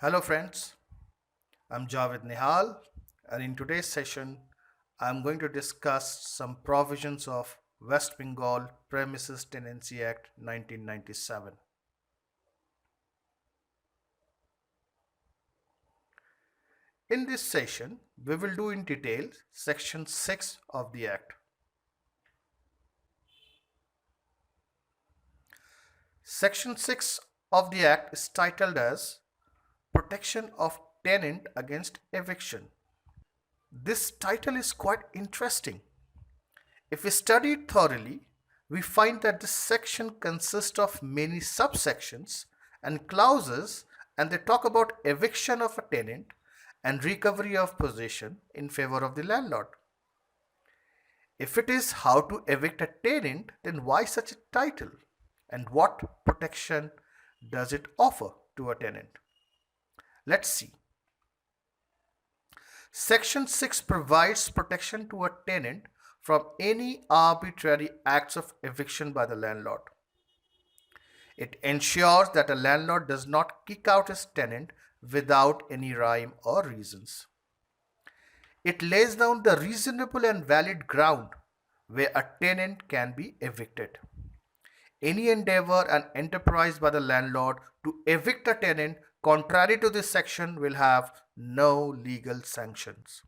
Hello friends, I'm Javed Nihal, and in today's session I'm going to discuss some provisions of West Bengal Premises Tenancy Act 1997. In this session we will do in detail section 6 of the act. Section 6 of the act is titled as Protection of Tenant Against Eviction. This title is quite interesting. If we study it thoroughly, we find that this section consists of many subsections and clauses, and they talk about eviction of a tenant and recovery of possession in favor of the landlord. If it is how to evict a tenant, then why such a title? And what protection does it offer to a tenant? Let's see. Section 6 provides protection to a tenant from any arbitrary acts of eviction by the landlord. It ensures that a landlord does not kick out his tenant without any rhyme or reasons. It lays down the reasonable and valid ground where a tenant can be evicted. Any endeavor and enterprise by the landlord to evict a tenant contrary to this section will have no legal sanctions.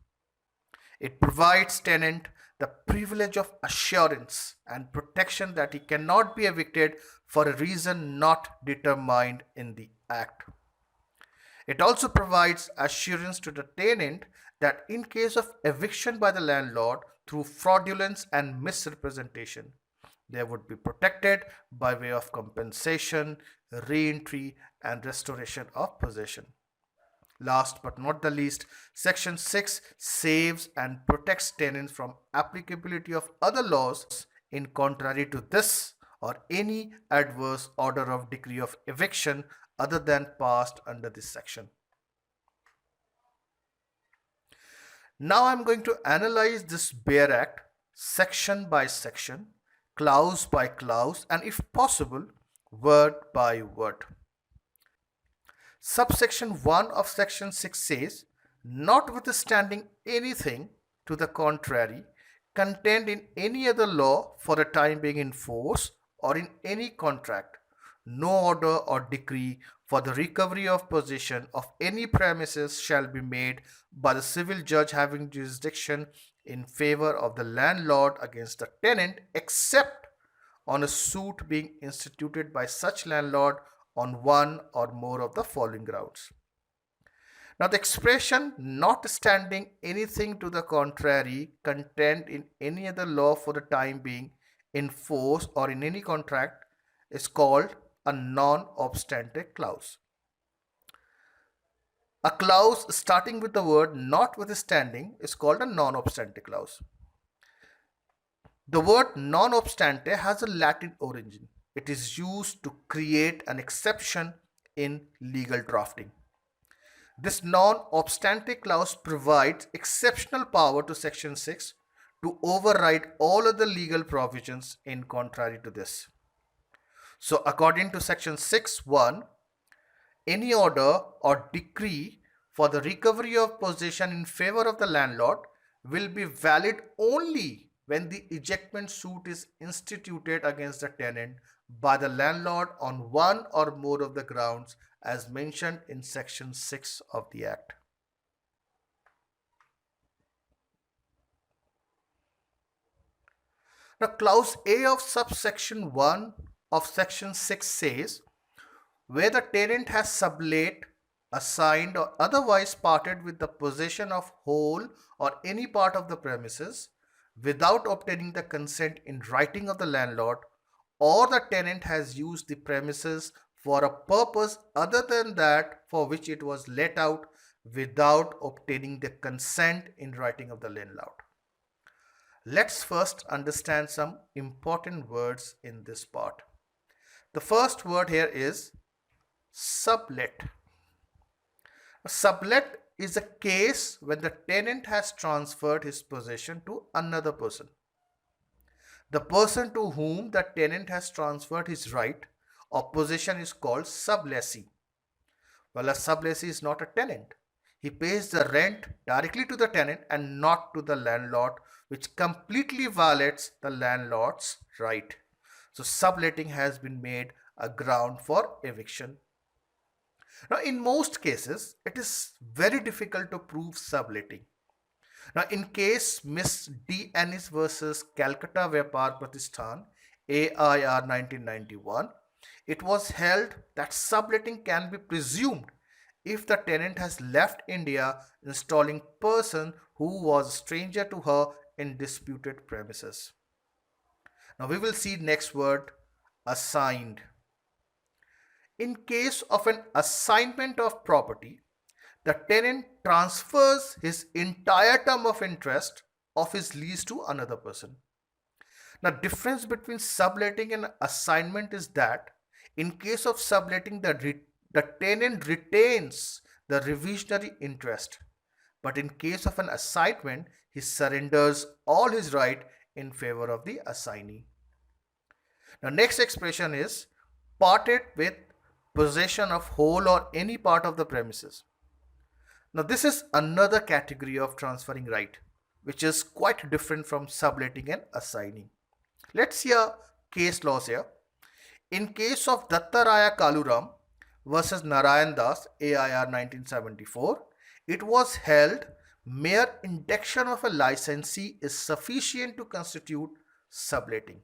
It provides tenant the privilege of assurance and protection that he cannot be evicted for a reason not determined in the act. It also provides assurance to the tenant that in case of eviction by the landlord through fraudulence and misrepresentation, they would be protected by way of compensation, re-entry, and restoration of possession. Last but not the least, Section 6 saves and protects tenants from applicability of other laws in contrary to this or any adverse order of decree of eviction other than passed under this section. Now I'm going to analyze this bare act section by section, clause by clause, and if possible, word by word. Subsection 1 of section 6 says, notwithstanding anything to the contrary contained in any other law for the time being in force or in any contract, no order or decree for the recovery of possession of any premises shall be made by the civil judge having jurisdiction in favor of the landlord against the tenant except on a suit being instituted by such landlord on one or more of the following grounds. Now, the expression notwithstanding anything to the contrary contained in any other law for the time being in force or in any contract is called a non-obstante clause. A clause starting with the word notwithstanding is called a non-obstante clause. The word non-obstante has a Latin origin. It is used to create an exception in legal drafting. This non-obstante clause provides exceptional power to Section 6 to override all other legal provisions in contrary to this. So according to Section 6(1), any order or decree for the recovery of possession in favor of the landlord will be valid only when the ejectment suit is instituted against the tenant by the landlord on one or more of the grounds as mentioned in section 6 of the act. Now, clause A of subsection 1 of section 6 says, where the tenant has sublet, assigned, or otherwise parted with the possession of whole or any part of the premises without obtaining the consent in writing of the landlord, or the tenant has used the premises for a purpose other than that for which it was let out without obtaining the consent in writing of the landlord. Let's first understand some important words in this part. The first word here is sublet. Sublet is a case when the tenant has transferred his possession to another person. The person to whom the tenant has transferred his right or possession is called sublessee. Well, a sublessee is not a tenant. He pays the rent directly to the tenant and not to the landlord, which completely violates the landlord's right. So, subletting has been made a ground for eviction. Now, in most cases, it is very difficult to prove subletting. Now, in case Miss D. Ennis versus Calcutta Vyapar Pratishthan, AIR 1991, it was held that subletting can be presumed if the tenant has left India, installing person who was a stranger to her in disputed premises. Now we will see next word, assigned. In case of an assignment of property, the tenant transfers his entire term of interest of his lease to another person. Now, difference between subletting and assignment is that in case of subletting, the tenant retains the revisionary interest, but in case of an assignment, he surrenders all his right in favor of the assignee. Now, next expression is parted with possession of whole or any part of the premises. Now, this is another category of transferring right, which is quite different from subletting and assigning. Let's see a case laws here. In case of Dattaraya Kaluram versus Narayan Das, AIR 1974, it was held mere induction of a licensee is sufficient to constitute subletting.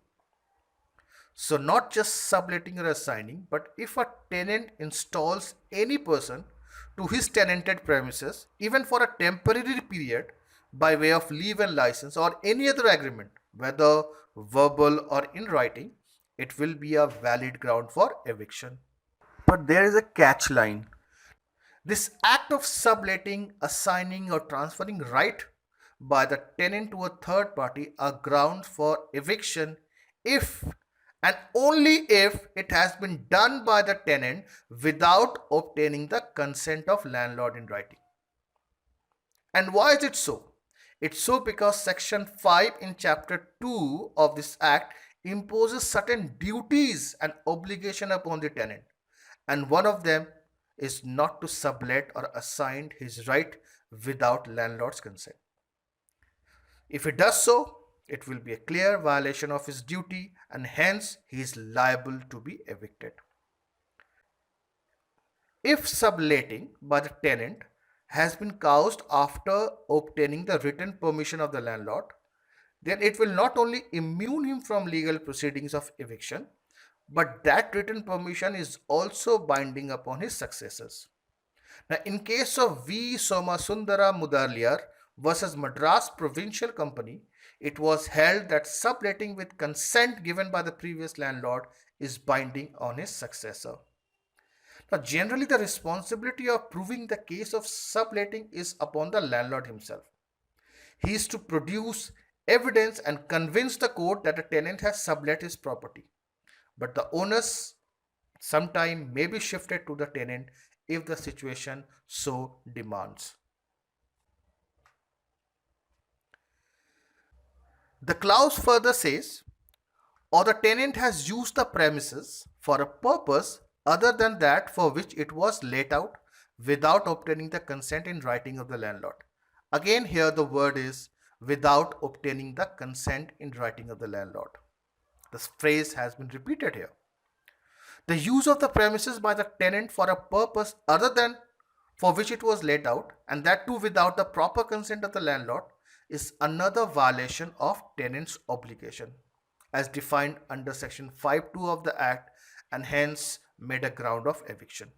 So not just subletting or assigning, but if a tenant installs any person to his tenanted premises, even for a temporary period, by way of leave and license or any other agreement, whether verbal or in writing, it will be a valid ground for eviction. But there is a catch line. This act of subletting, assigning, or transferring right by the tenant to a third party are grounds for eviction if and only if it has been done by the tenant without obtaining the consent of landlord in writing. And why is it so? It's so because section 5 in chapter 2 of this act imposes certain duties and obligation upon the tenant, and one of them is not to sublet or assign his right without landlord's consent. If he does so, it will be a clear violation of his duty and hence he is liable to be evicted. If subletting by the tenant has been caused after obtaining the written permission of the landlord, then it will not only immune him from legal proceedings of eviction, but that written permission is also binding upon his successors. Now, in case of V. Somasundara Mudaliar versus Madras Provincial Company, it was held that subletting with consent given by the previous landlord is binding on his successor. Now, generally, the responsibility of proving the case of subletting is upon the landlord himself. He is to produce evidence and convince the court that a tenant has sublet his property. But the onus sometime may be shifted to the tenant if the situation so demands. The clause further says, or the tenant has used the premises for a purpose other than that for which it was let out without obtaining the consent in writing of the landlord. Again, here the word is without obtaining the consent in writing of the landlord. This phrase has been repeated here. The use of the premises by the tenant for a purpose other than for which it was let out, and that too without the proper consent of the landlord, is another violation of tenant's obligation as defined under section 5.2 of the Act and hence made a ground of eviction.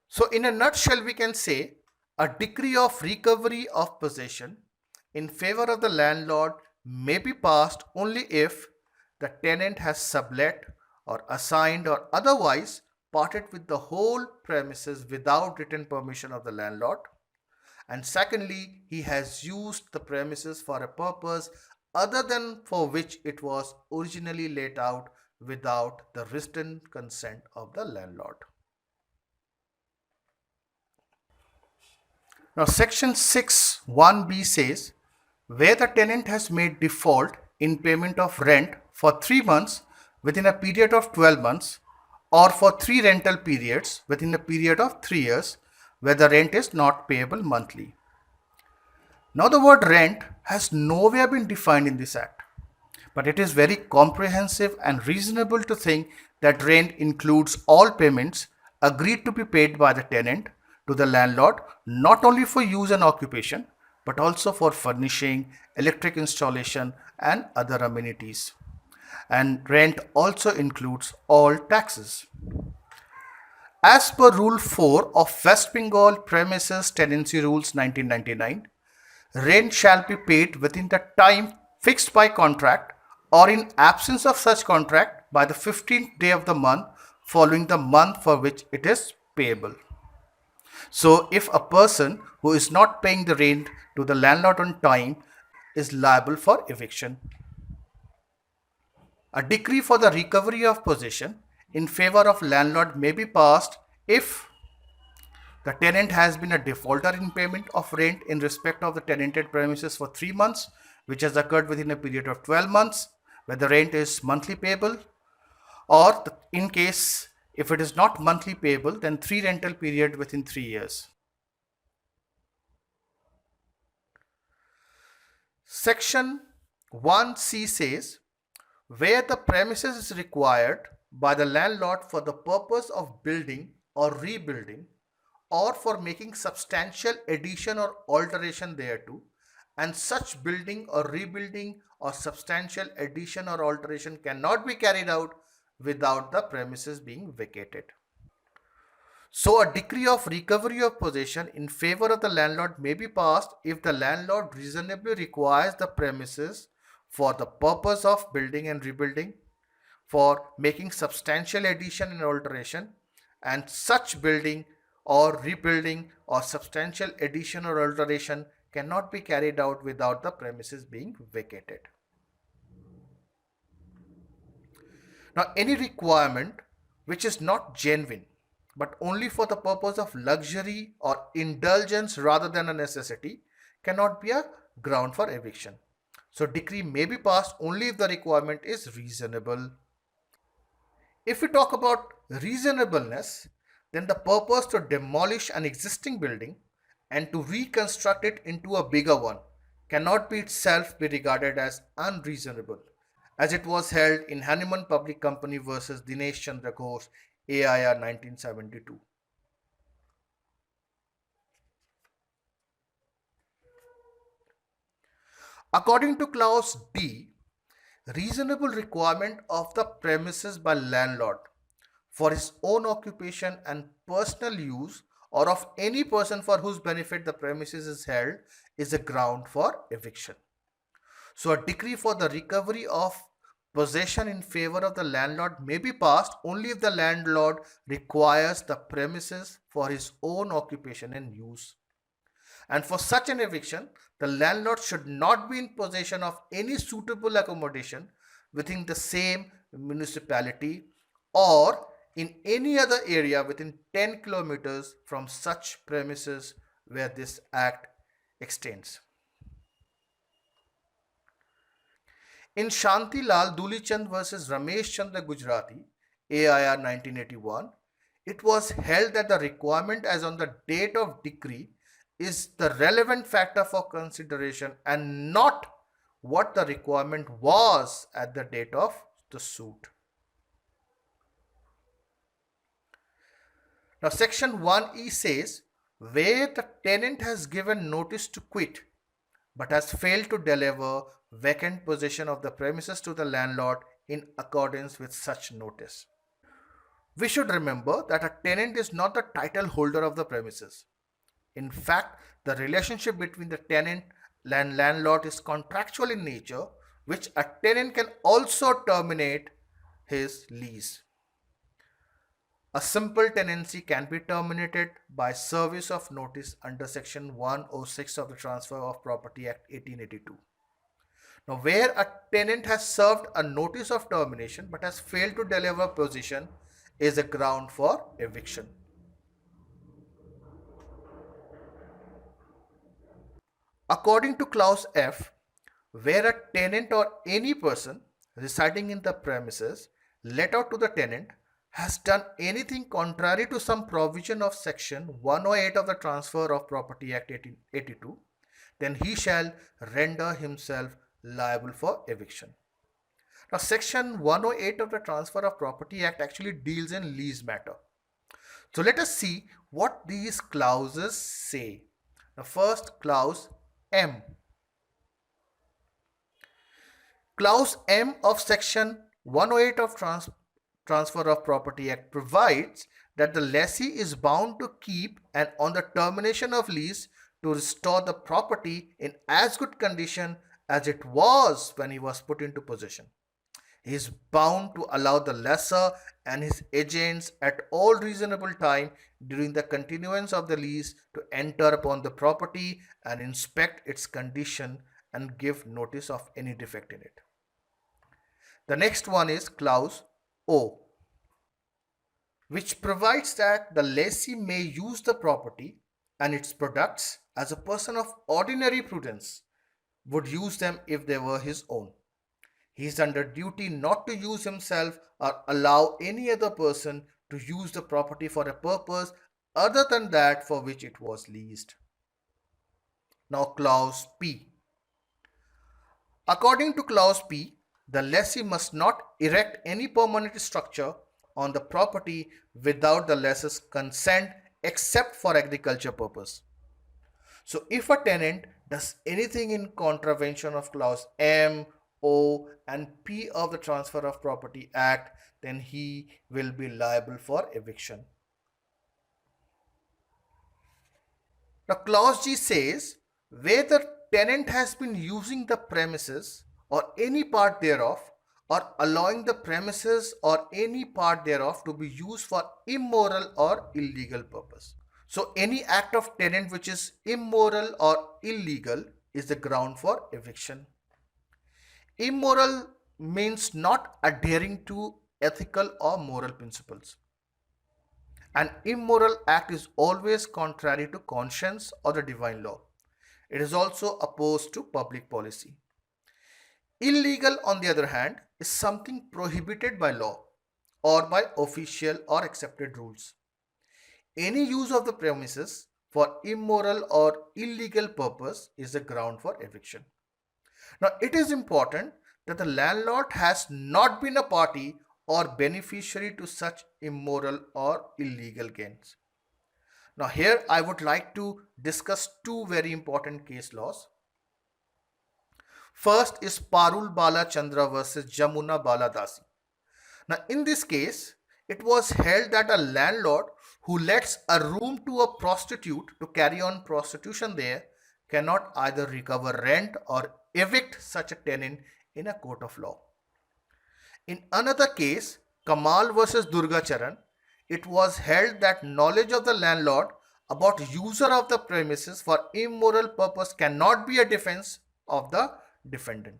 So in a nutshell, we can say a decree of recovery of possession in favor of the landlord may be passed only if the tenant has sublet or assigned or otherwise parted with the whole premises without written permission of the landlord. And secondly, he has used the premises for a purpose other than for which it was originally laid out without the written consent of the landlord. Now, section 6(1)(b) says, where the tenant has made default in payment of rent for 3 months within a period of 12 months, or for 3 rental periods within a period of 3 years where the rent is not payable monthly. Now, the word rent has nowhere been defined in this act, but it is very comprehensive and reasonable to think that rent includes all payments agreed to be paid by the tenant to the landlord, not only for use and occupation, but also for furnishing, electric installation, and other amenities. And rent also includes all taxes. As per Rule 4 of West Bengal Premises Tenancy Rules 1999, rent shall be paid within the time fixed by contract or in absence of such contract by the 15th day of the month following the month for which it is payable. So if a person who is not paying the rent to the landlord on time is liable for eviction. A decree for the recovery of possession in favor of landlord may be passed if the tenant has been a defaulter in payment of rent in respect of the tenanted premises for 3 months, which has occurred within a period of 12 months, where the rent is monthly payable, or in case if it is not monthly payable, then 3 rental period within 3 years. Section 1C says, where the premises is required by the landlord for the purpose of building or rebuilding or for making substantial addition or alteration thereto, and such building or rebuilding or substantial addition or alteration cannot be carried out without the premises being vacated. So, a decree of recovery of possession in favor of the landlord may be passed if the landlord reasonably requires the premises for the purpose of building and rebuilding, for making substantial addition and alteration, and such building or rebuilding or substantial addition or alteration cannot be carried out without the premises being vacated. Now, any requirement which is not genuine but only for the purpose of luxury or indulgence rather than a necessity cannot be a ground for eviction. So, decree may be passed only if the requirement is reasonable. If we talk about reasonableness, then the purpose to demolish an existing building and to reconstruct it into a bigger one cannot be itself be regarded as unreasonable, as it was held in Hanuman Public Company versus Dinesh Chandra Ghosh, AIR 1972. According to clause D, reasonable requirement of the premises by landlord for his own occupation and personal use or of any person for whose benefit the premises is held is a ground for eviction. So, a decree for the recovery of possession in favor of the landlord may be passed only if the landlord requires the premises for his own occupation and use. And for such an eviction, the landlord should not be in possession of any suitable accommodation within the same municipality or in any other area within 10 kilometers from such premises where this act extends. In Shantilal Dulichand versus Ramesh Chandra Gujarati, AIR 1981, it was held that the requirement as on the date of decree is the relevant factor for consideration and not what the requirement was at the date of the suit. Now, section 1E says, where the tenant has given notice to quit but has failed to deliver vacant possession of the premises to the landlord in accordance with such notice. We should remember that a tenant is not the title holder of the premises. In fact, the relationship between the tenant and landlord is contractual in nature, which a tenant can also terminate his lease. A simple tenancy can be terminated by service of notice under section 106 of the Transfer of Property Act 1882. Now, where a tenant has served a notice of termination but has failed to deliver possession is a ground for eviction. According to clause F, where a tenant or any person residing in the premises let out to the tenant has done anything contrary to some provision of section 108 of the Transfer of Property Act 1882, then he shall render himself liable for eviction. Now, section 108 of the Transfer of Property Act actually deals in lease matter. So let us see what these clauses say. The first clause M. Clause M of section 108 of Transfer of Property Act provides that the lessee is bound to keep and on the termination of lease to restore the property in as good condition as it was when he was put into possession. He is bound to allow the lessor and his agents at all reasonable time during the continuance of the lease to enter upon the property and inspect its condition and give notice of any defect in it. The next one is clause O, which provides that the lessee may use the property and its products as a person of ordinary prudence would use them if they were his own. He is under duty not to use himself or allow any other person to use the property for a purpose other than that for which it was leased. Now, clause P. According to clause P, the lessee must not erect any permanent structure on the property without the lessor's consent except for agriculture purpose. So if a tenant does anything in contravention of clause M, O and P of the Transfer of Property Act, then he will be liable for eviction. Now clause G says, where the tenant has been using the premises or any part thereof or allowing the premises or any part thereof to be used for immoral or illegal purpose. So any act of tenant which is immoral or illegal is the ground for eviction. Immoral means not adhering to ethical or moral principles. An immoral act is always contrary to conscience or the divine law. It is also opposed to public policy. Illegal, on the other hand, is something prohibited by law or by official or accepted rules. Any use of the premises for immoral or illegal purpose is the ground for eviction. Now, it is important that the landlord has not been a party or beneficiary to such immoral or illegal gains. Now, here I would like to discuss two very important case laws. First is Parul Bala Chandra versus Jamuna Bala Dasi. Now, in this case, it was held that a landlord who lets a room to a prostitute to carry on prostitution there cannot either recover rent or evict such a tenant in a court of law. In another case, Kamal versus Durga Charan, it was held that knowledge of the landlord about user of the premises for immoral purpose cannot be a defense of the defendant.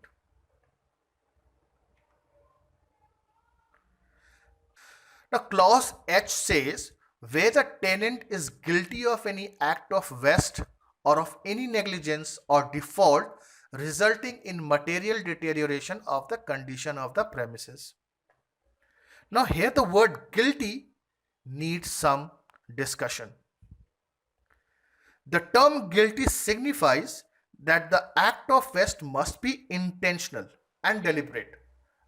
Now, clause H says, where the tenant is guilty of any act of waste or of any negligence or default resulting in material deterioration of the condition of the premises. Now, here the word guilty needs some discussion. The term guilty signifies that the act of waste must be intentional and deliberate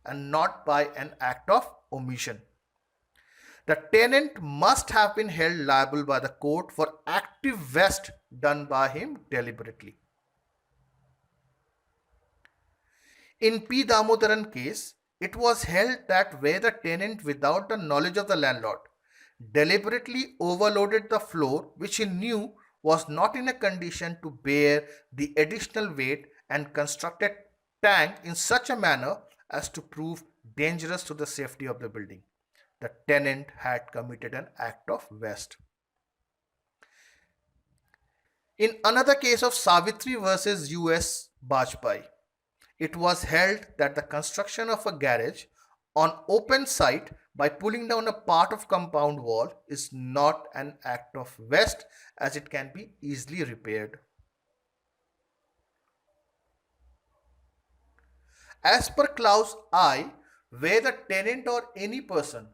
and not by an act of omission. The tenant must have been held liable by the court for active waste done by him deliberately. In P. Damodaran case, it was held that where the tenant without the knowledge of the landlord deliberately overloaded the floor which he knew was not in a condition to bear the additional weight and constructed tank in such a manner as to prove dangerous to the safety of the building. The tenant had committed an act of waste. In another case of Savitri versus US Bajpai, it was held that the construction of a garage on open site by pulling down a part of compound wall is not an act of waste as it can be easily repaired. As per clause I, where the tenant or any person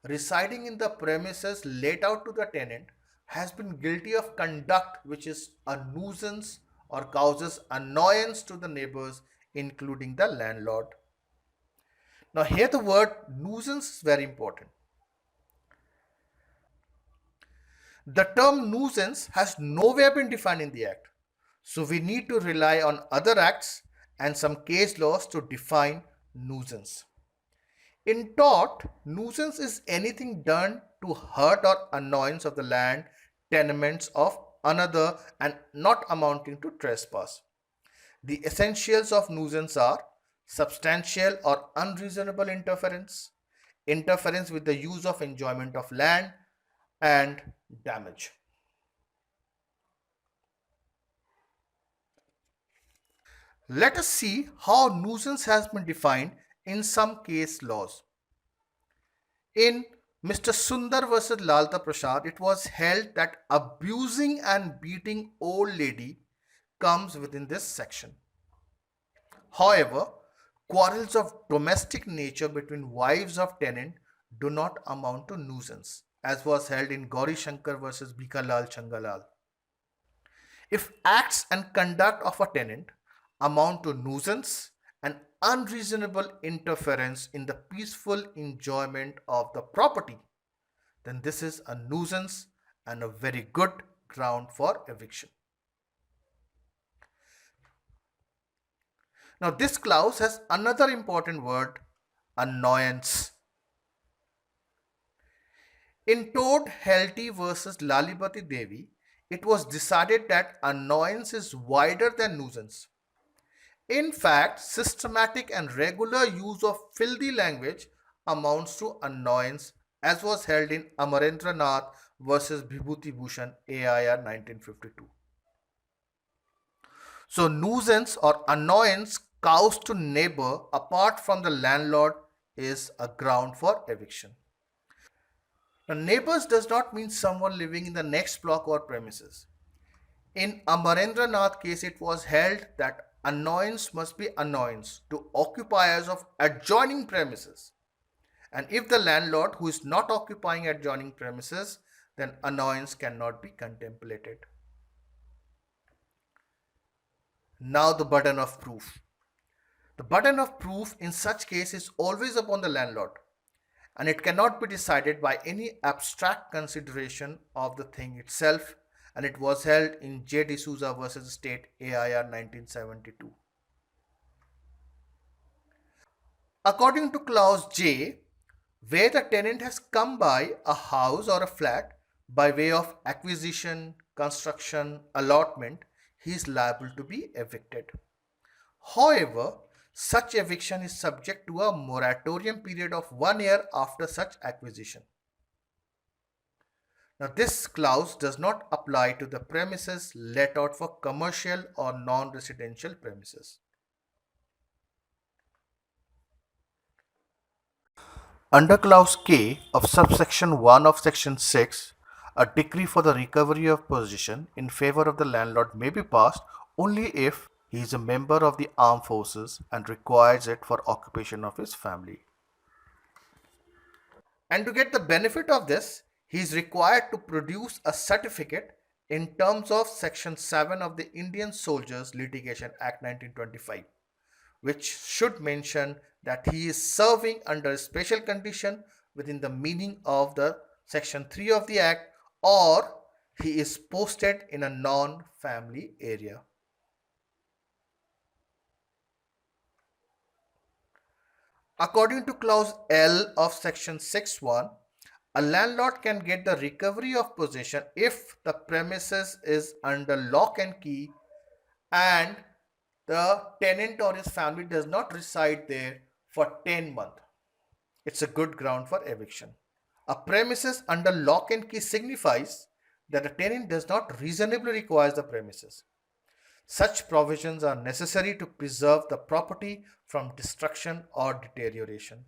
residing in the premises let out to the tenant has been guilty of conduct which is a nuisance or causes annoyance to the neighbors, including the landlord. Now, here the word nuisance is very important. The term nuisance has nowhere been defined in the Act, so we need to rely on other acts and some case laws to define nuisance. In tort, nuisance is anything done to hurt or annoyance of the land, tenements of another, and not amounting to trespass. The essentials of nuisance are substantial or unreasonable interference, interference with the use of enjoyment of land, and damage. Let us see how nuisance has been defined in some case laws. In Mr. Sundar versus Lalta Prasad, it was held that abusing and beating old lady comes within this section. However, quarrels of domestic nature between wives of tenant do not amount to nuisance, as was held in Gauri Shankar versus Bhikalal Changalal. If acts and conduct of a tenant amount to nuisance and unreasonable interference in the peaceful enjoyment of the property, then this is a nuisance and a very good ground for eviction. Now, this clause has another important word, annoyance. In Toad Helty versus Lalibati Devi, it was decided that annoyance is wider than nuisance. In fact, systematic and regular use of filthy language amounts to annoyance, as was held in Amarendra Nath versus Vibhuti Bhushan AIR 1952. So, nuisance or annoyance caused to neighbor apart from the landlord is a ground for eviction. Now, neighbors does not mean someone living in the next block or premises. In Amarendra Nath case, it was held that annoyance must be annoyance to occupiers of adjoining premises. And if the landlord who is not occupying adjoining premises, then annoyance cannot be contemplated. Now the burden of proof. The burden of proof in such case is always upon the landlord, and it cannot be decided by any abstract consideration of the thing itself, and it was held in J. D'Souza versus State AIR 1972. According to clause J, where the tenant has come by a house or a flat by way of acquisition, construction, allotment, he is liable to be evicted. However, such eviction is subject to a moratorium period of 1 year after such acquisition. Now, this clause does not apply to the premises let out for commercial or non-residential premises. Under clause K of subsection 1 of section 6, a decree for the recovery of possession in favor of the landlord may be passed only if he is a member of the armed forces and requires it for occupation of his family. And to get the benefit of this, he is required to produce a certificate in terms of section 7 of the Indian Soldiers Litigation Act 1925, which should mention that he is serving under a special condition within the meaning of the section 3 of the act, or he is posted in a non-family area. According to clause L of section 6.1, a landlord can get the recovery of possession if the premises is under lock and key and the tenant or his family does not reside there for 10 months. It's a good ground for eviction. A premises under lock and key signifies that the tenant does not reasonably require the premises. Such provisions are necessary to preserve the property from destruction or deterioration.